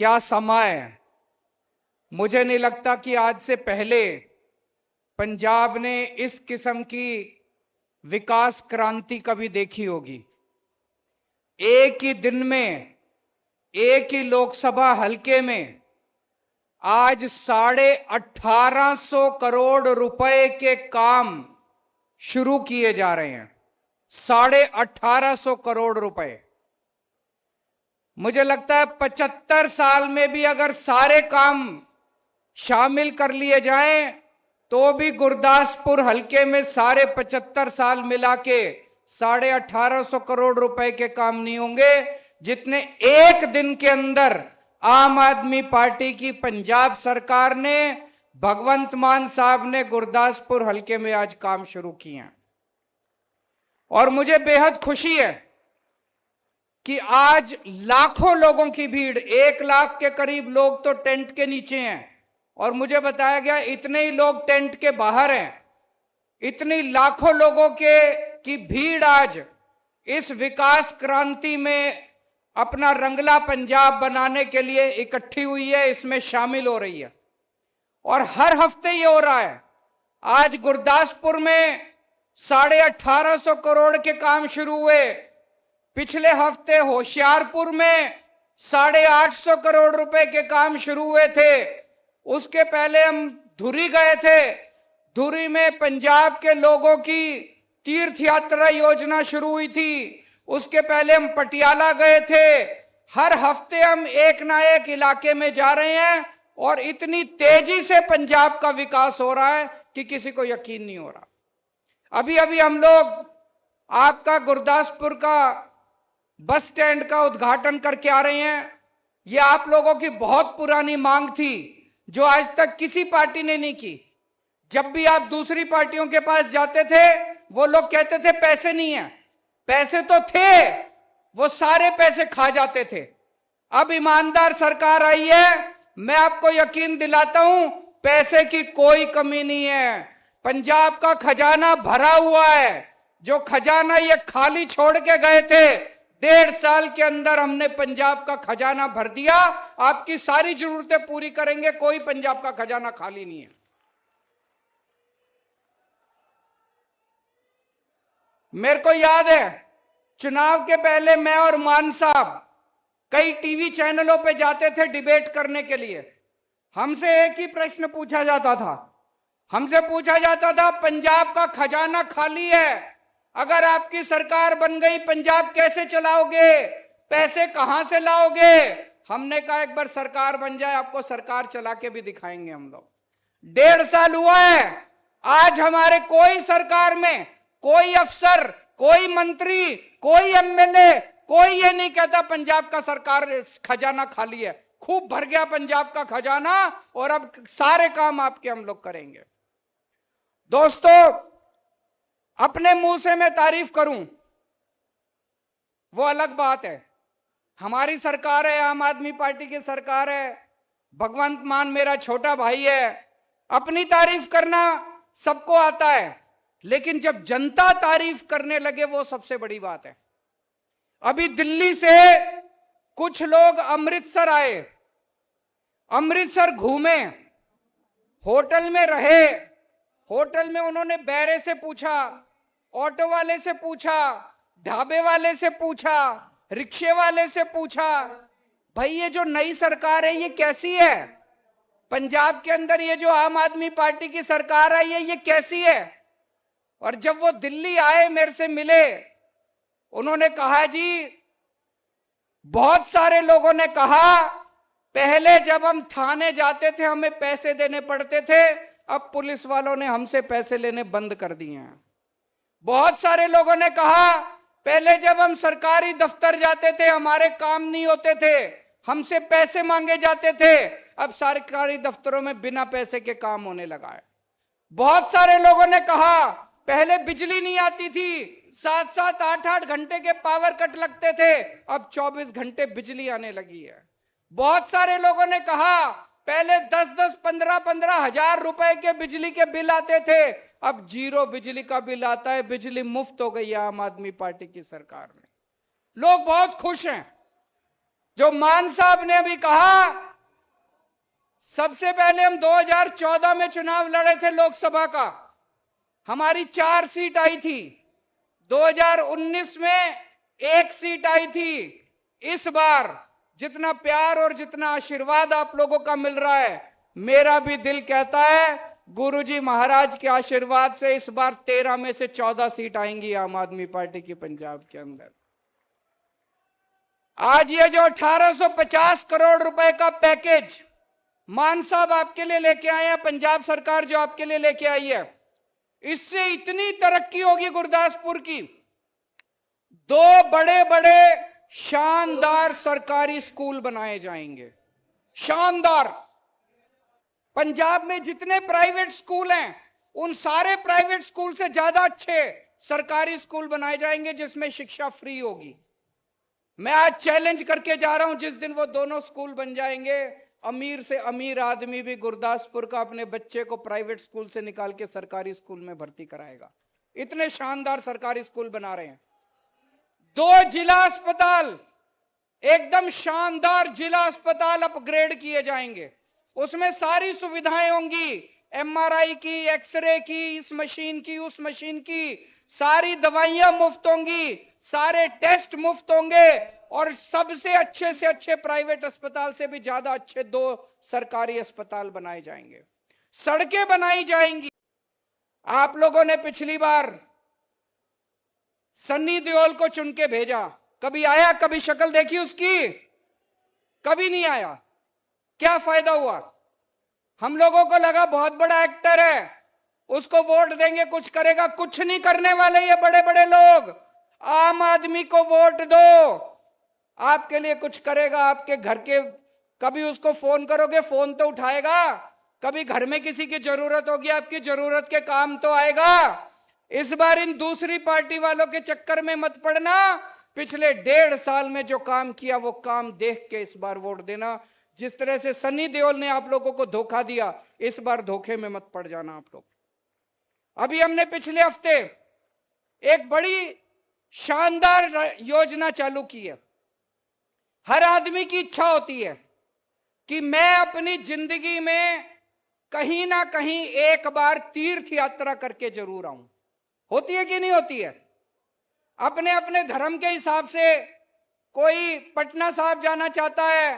क्या समय। मुझे नहीं लगता कि आज से पहले पंजाब ने इस किस्म की विकास क्रांति कभी देखी होगी। एक ही दिन में, एक ही लोकसभा हलके में आज 1850 करोड़ रुपए के काम शुरू किए जा रहे हैं। 1850 करोड़ रुपए। मुझे लगता है 75 साल में भी अगर सारे काम शामिल कर लिए जाएं तो भी गुरदासपुर हलके में सारे 75 साल मिला के 1850 करोड़ रुपए के काम नहीं होंगे जितने एक दिन के अंदर आम आदमी पार्टी की पंजाब सरकार ने, भगवंत मान साहब ने गुरदासपुर हलके में आज काम शुरू किए हैं। और मुझे बेहद खुशी है कि आज लाखों लोगों की भीड़, 1 लाख के करीब लोग तो टेंट के नीचे हैं और मुझे बताया गया इतने ही लोग टेंट के बाहर हैं। इतनी लाखों लोगों की भीड़ आज इस विकास क्रांति में अपना रंगला पंजाब बनाने के लिए इकट्ठी हुई है, इसमें शामिल हो रही है। और हर हफ्ते ये हो रहा है। आज गुरदासपुर में 1850 करोड़ के काम शुरू हुए। पिछले हफ्ते होशियारपुर में 850 करोड़ रुपए के काम शुरू हुए थे। उसके पहले हम धुरी गए थे। धुरी में पंजाब के लोगों की तीर्थ यात्रा योजना शुरू हुई थी। उसके पहले हम पटियाला गए थे। हर हफ्ते हम एक ना एक इलाके में जा रहे हैं और इतनी तेजी से पंजाब का विकास हो रहा है कि किसी को यकीन नहीं हो रहा। अभी अभी हम लोग आपका गुरदासपुर का बस स्टैंड का उद्घाटन करके आ रहे हैं। यह आप लोगों की बहुत पुरानी मांग थी जो आज तक किसी पार्टी ने नहीं की। जब भी आप दूसरी पार्टियों के पास जाते थे वो लोग कहते थे पैसे नहीं है। पैसे तो थे, वो सारे पैसे खा जाते थे। अब ईमानदार सरकार आई है, मैं आपको यकीन दिलाता हूं पैसे की कोई कमी नहीं है। पंजाब का खजाना भरा हुआ है। जो खजाना ये खाली छोड़ के गए थे, 1.5 साल के अंदर हमने पंजाब का खजाना भर दिया। आपकी सारी जरूरतें पूरी करेंगे, कोई पंजाब का खजाना खाली नहीं है। मेरे को याद है चुनाव के पहले मैं और मान साहब कई टीवी चैनलों पे जाते थे डिबेट करने के लिए। हमसे एक ही प्रश्न पूछा जाता था। हमसे पूछा जाता था पंजाब का खजाना खाली है, अगर आपकी सरकार बन गई पंजाब कैसे चलाओगे, पैसे कहां से लाओगे। हमने कहा एक बार सरकार बन जाए, आपको सरकार चला के भी दिखाएंगे हम लोग। 1.5 साल हुआ है। आज हमारे कोई सरकार में कोई अफसर, कोई मंत्री, कोई एमएलए, कोई ये नहीं कहता पंजाब का सरकार खजाना खाली है। खूब भर गया पंजाब का खजाना और अब सारे काम आपके हम लोग करेंगे। दोस्तों, अपने मुंह से मैं तारीफ करूं वो अलग बात है। हमारी सरकार है, आम आदमी पार्टी की सरकार है। भगवंत मान मेरा छोटा भाई है। अपनी तारीफ करना सबको आता है, लेकिन जब जनता तारीफ करने लगे वो सबसे बड़ी बात है। अभी दिल्ली से कुछ लोग अमृतसर आए, अमृतसर घूमे, होटल में रहे। होटल में उन्होंने बैरे से पूछा, ऑटो वाले से पूछा, ढाबे वाले से पूछा, रिक्शे वाले से पूछा, भाई ये जो नई सरकार है ये कैसी है। पंजाब के अंदर ये जो आम आदमी पार्टी की सरकार आई है ये कैसी है। और जब वो दिल्ली आए, मेरे से मिले, उन्होंने कहा जी, बहुत सारे लोगों ने कहा पहले जब हम थाने जाते थे हमें पैसे देने पड़ते थे, अब पुलिस वालों ने हमसे पैसे लेने बंद कर दिए हैं। बहुत सारे लोगों ने कहा पहले जब हम सरकारी दफ्तर जाते थे हमारे काम नहीं होते थे, हमसे पैसे मांगे जाते थे, अब सरकारी दफ्तरों में बिना पैसे के काम होने लगा है। बहुत सारे लोगों ने कहा पहले बिजली नहीं आती थी, 7-7, 8-8 घंटे के पावर कट लगते थे, अब 24 घंटे बिजली आने लगी है। बहुत सारे लोगों ने कहा पहले 10-10, 15-15 हजार रुपए के बिजली के बिल आते थे, अब 0 बिजली का बिल आता है, बिजली मुफ्त हो गई है आम आदमी पार्टी की सरकार में। लोग बहुत खुश हैं। जो मान साहब ने अभी कहा, सबसे पहले हम 2014 में चुनाव लड़े थे लोकसभा का, हमारी 4 सीट आई थी। 2019 में 1 सीट आई थी। इस बार जितना प्यार और जितना आशीर्वाद आप लोगों का मिल रहा है, मेरा भी दिल कहता है गुरुजी महाराज के आशीर्वाद से इस बार 13 में से 14 सीट आएंगी आम आदमी पार्टी की पंजाब के अंदर। आज ये जो 1850 करोड़ रुपए का पैकेज मान साहब आपके लिए लेके आए हैं, पंजाब सरकार जो आपके लिए लेके आई है, इससे इतनी तरक्की होगी गुरदासपुर की। 2 बड़े बड़े शानदार सरकारी स्कूल बनाए जाएंगे, शानदार। पंजाब में जितने प्राइवेट स्कूल हैं, उन सारे प्राइवेट स्कूल से ज्यादा अच्छे सरकारी स्कूल बनाए जाएंगे जिसमें शिक्षा फ्री होगी। मैं आज चैलेंज करके जा रहा हूं, जिस दिन वो दोनों स्कूल बन जाएंगे, अमीर से अमीर आदमी भी गुरदासपुर का अपने बच्चे को प्राइवेट स्कूल से निकाल के सरकारी स्कूल में भर्ती कराएगा। इतने शानदार सरकारी स्कूल बना रहे हैं। 2 जिला अस्पताल, एकदम शानदार जिला अस्पताल अपग्रेड किए जाएंगे। उसमें सारी सुविधाएं होंगी, एमआरआई की, एक्सरे की, इस मशीन की, उस मशीन की, सारी दवाइयां मुफ्त होंगी, सारे टेस्ट मुफ्त होंगे, और सबसे अच्छे से अच्छे प्राइवेट अस्पताल से भी ज्यादा अच्छे 2 सरकारी अस्पताल बनाए जाएंगे। सड़कें बनाई जाएंगी। आप लोगों ने पिछली बार सन्नी देओल को चुन के भेजा, कभी आया, कभी शक्ल देखी उसकी? कभी नहीं आया। क्या फायदा हुआ? हम लोगों को लगा बहुत बड़ा एक्टर है, उसको वोट देंगे कुछ करेगा। कुछ नहीं करने वाले ये बड़े बड़े लोग। आम आदमी को वोट दो, आपके लिए कुछ करेगा। आपके घर के, कभी उसको फोन करोगे फोन तो उठाएगा, कभी घर में किसी की जरूरत होगी, आपकी जरूरत के काम तो आएगा। इस बार इन दूसरी पार्टी वालों के चक्कर में मत पड़ना। पिछले 1.5 साल में जो काम किया वो काम देख के इस बार वोट देना। जिस तरह से सन्नी देओल ने आप लोगों को धोखा दिया, इस बार धोखे में मत पड़ जाना आप लोग। अभी हमने पिछले हफ्ते एक बड़ी शानदार योजना चालू की है। हर आदमी की इच्छा होती है कि मैं अपनी जिंदगी में कहीं ना कहीं एक बार तीर्थ यात्रा करके जरूर आऊं। होती है कि नहीं होती है? अपने अपने धर्म के हिसाब से कोई पटना साहब जाना चाहता है,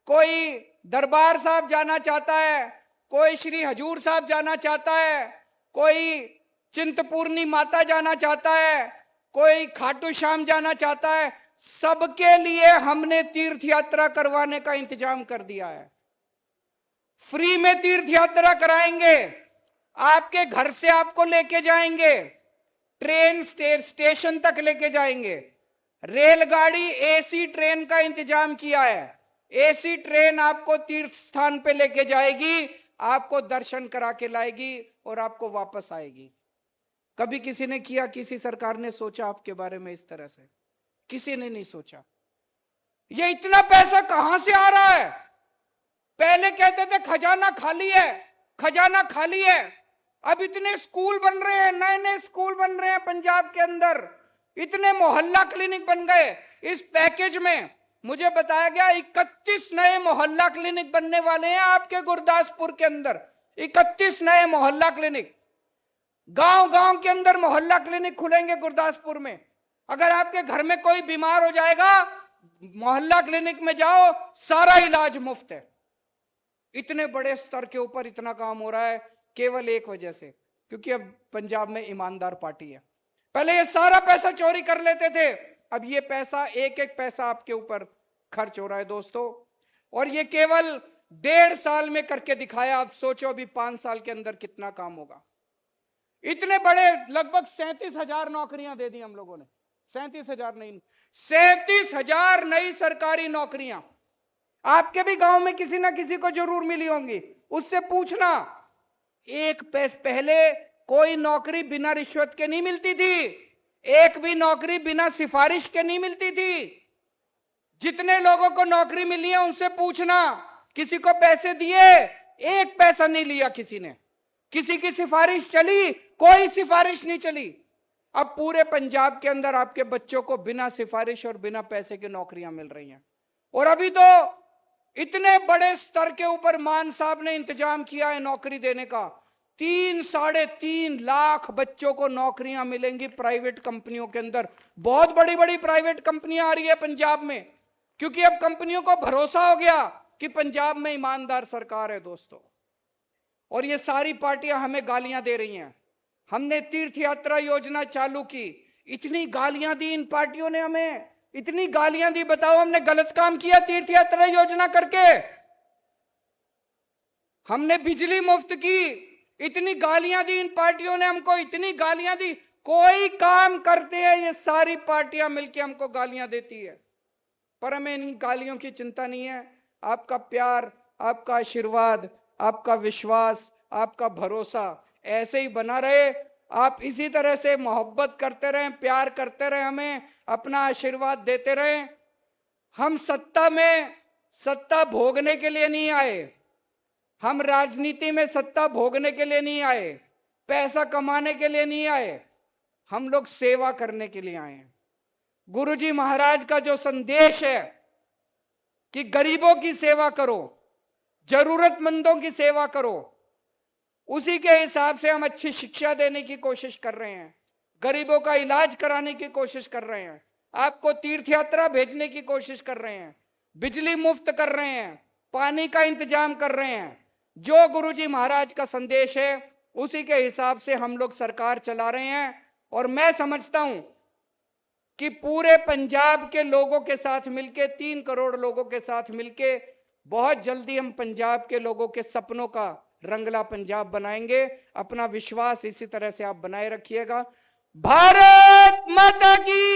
कोई दरबार साहब जाना चाहता है, कोई श्री हजूर साहब जाना चाहता है, कोई चिंतपूर्णी माता जाना चाहता है, कोई खाटू श्याम जाना चाहता है। सबके लिए हमने तीर्थ यात्रा करवाने का इंतजाम कर दिया है। फ्री में तीर्थ यात्रा कराएंगे, आपके घर से आपको लेके जाएंगे, ट्रेन स्टेशन तक लेके जाएंगे। रेलगाड़ी एसी ट्रेन का इंतजाम किया है। एसी ट्रेन आपको तीर्थ स्थान पे लेके जाएगी, आपको दर्शन करा के लाएगी और आपको वापस आएगी। कभी किसी ने किया, किसी सरकार ने सोचा आपके बारे में इस तरह से? किसी ने नहीं सोचा। ये इतना पैसा कहां से आ रहा है? पहले कहते थे खजाना खाली है, खजाना खाली है। अब इतने स्कूल बन रहे हैं, नए नए स्कूल बन रहे हैं पंजाब के अंदर, इतने मोहल्ला क्लिनिक बन गए। इस पैकेज में मुझे बताया गया 31 नए मोहल्ला क्लिनिक बनने वाले हैं आपके गुरदासपुर के अंदर। 31 नए मोहल्ला क्लिनिक, गांव गांव के अंदर मोहल्ला क्लिनिक खुलेंगे गुरदासपुर में। अगर आपके घर में कोई बीमार हो जाएगा, मोहल्ला क्लिनिक में जाओ, सारा इलाज मुफ्त है। इतने बड़े स्तर के ऊपर इतना काम हो रहा है केवल एक वजह से, क्योंकि अब पंजाब में ईमानदार पार्टी है। पहले ये सारा पैसा चोरी कर लेते थे, अब ये पैसा एक एक पैसा आपके ऊपर खर्च हो रहा है दोस्तों। और ये केवल 1.5 साल में करके दिखाया। आप सोचो अभी 5 साल के अंदर कितना काम होगा। इतने बड़े लगभग 37,000 नौकरियां दे दी हम लोगों ने। 37,000 नहीं, 37,000 नई सरकारी नौकरियां। आपके भी गांव में किसी ना किसी को जरूर मिली होंगी, उससे पूछना। एक पहले कोई नौकरी बिना रिश्वत के नहीं मिलती थी, एक भी नौकरी बिना सिफारिश के नहीं मिलती थी। जितने लोगों को नौकरी मिली है उनसे पूछना, किसी को पैसे दिए? एक पैसा नहीं लिया किसी ने। किसी की सिफारिश चली? कोई सिफारिश नहीं चली। अब पूरे पंजाब के अंदर आपके बच्चों को बिना सिफारिश और बिना पैसे की नौकरियां मिल रही हैं। और अभी तो इतने बड़े स्तर के ऊपर मान साहब ने इंतजाम किया है नौकरी देने का। 3-3.5 लाख बच्चों को नौकरियां मिलेंगी प्राइवेट कंपनियों के अंदर। बहुत बड़ी बड़ी प्राइवेट कंपनियां आ रही है पंजाब में, क्योंकि अब कंपनियों को भरोसा हो गया कि पंजाब में ईमानदार सरकार है दोस्तों। और ये सारी पार्टियां हमें गालियां दे रही हैं। हमने तीर्थ यात्रा योजना चालू की, इतनी गालियां दी इन पार्टियों ने हमें, इतनी गालियां दी। बताओ हमने गलत काम किया तीर्थ यात्रा योजना करके? हमने बिजली मुफ्त की, इतनी गालियां दी इन पार्टियों ने हमको, इतनी गालियां दी। कोई काम करते हैं ये सारी पार्टियां मिलकर हमको गालियां देती है, पर हमें इन गालियों की चिंता नहीं है। आपका प्यार, आपका आशीर्वाद, आपका विश्वास, आपका भरोसा ऐसे ही बना रहे। आप इसी तरह से मोहब्बत करते रहें, प्यार करते रहें, हमें अपना आशीर्वाद देते रहें। हम सत्ता में सत्ता भोगने के लिए नहीं आए, हम राजनीति में सत्ता भोगने के लिए नहीं आए, पैसा कमाने के लिए नहीं आए, हम लोग सेवा करने के लिए आए हैं। गुरुजी महाराज का जो संदेश है कि गरीबों की सेवा करो, जरूरतमंदों की सेवा करो, उसी के हिसाब से हम अच्छी शिक्षा देने की कोशिश कर रहे हैं, गरीबों का इलाज कराने की कोशिश कर रहे हैं, आपको तीर्थ यात्रा भेजने की कोशिश कर रहे हैं, बिजली मुफ्त कर रहे हैं, पानी का इंतजाम कर रहे हैं। जो गुरुजी महाराज का संदेश है उसी के हिसाब से हम लोग सरकार चला रहे हैं। और मैं समझता हूं कि पूरे पंजाब के लोगों के साथ मिलके, 3 करोड़ लोगों के साथ मिलके बहुत जल्दी हम पंजाब के लोगों के सपनों का रंगला पंजाब बनाएंगे। अपना विश्वास इसी तरह से आप बनाए रखिएगा। भारत माता की